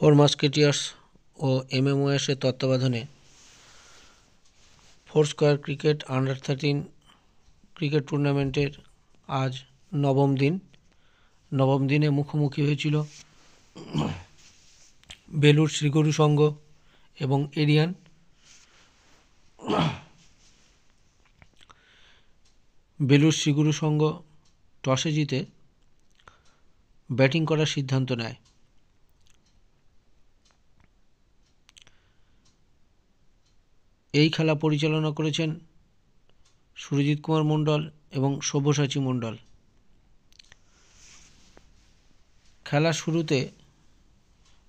Four Musketeers ও এমএমওএসের তত্ত্বাবধানে foursquare cricket আন্ডার-13 cricket টুর্নামেন্টের আজ নবম দিনে মুখোমুখি হয়েছিল বেলুড় শ্রীগুরু সংঘ এবং এরিয়ান। বেলুড় শ্রীগুরু সংঘ টসে জিতে ব্যাটিং করার সিদ্ধান্ত নেয়। এই খেলা পরিচালনা করেছেন সুরজিৎ কুমার মণ্ডল এবং সব্যসাচী মণ্ডল। খেলার শুরুতে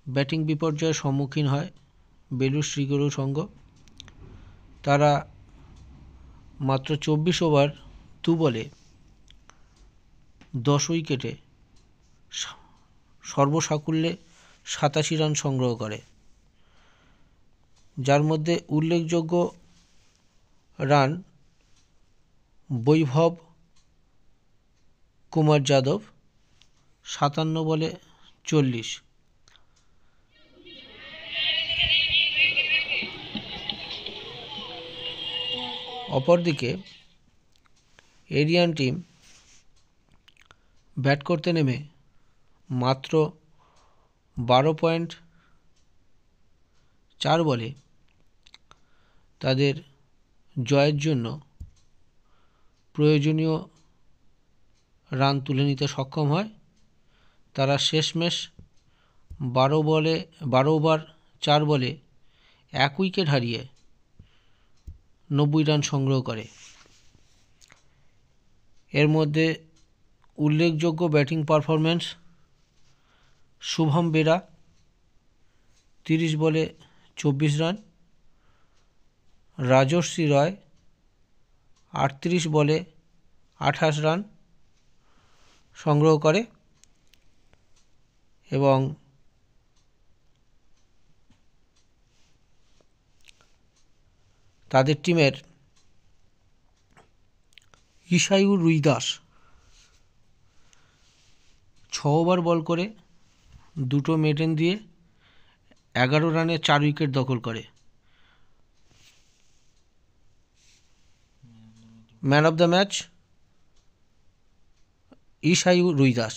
ব্যাটিং বিপর্যয়ের সম্মুখীন হয় বেলুড় শ্রীগুরু সংঘ। তারা মাত্র 24 ওভার 2 বলে 10 উইকেটে সর্বসাকুল্যে 87 রান সংগ্রহ করে, যার মধ্যে উল্লেখযোগ্য রান বৈভব কুমার যাদব 57 বলে 40। অপরদিকে এরিয়ান টিম ব্যাট করতে নেমে মাত্র 12.4 বলে তাদের জয়ের জন্য প্রয়োজনীয় রান তুলে নিতে সক্ষম হয়। তারা শেষমেশ 12 ওভার 4 বলে 1 উইকেট হারিয়ে 90 রান সংগ্রহ করে। এর মধ্যে উল্লেখযোগ্য ব্যাটিং পারফরম্যান্স শুভম বেরা 30 বলে 24 রান, রাজশ্রী রয় 38 বলে 28 রান সংগ্রহ করে এবং তাদের টিমের ঈশায়ু রুইদাস 6 ওভার বল করে 2 মেডেন দিয়ে 11 রানে 4 উইকেট দখল করে। Man of the match Ishayu Ruidas.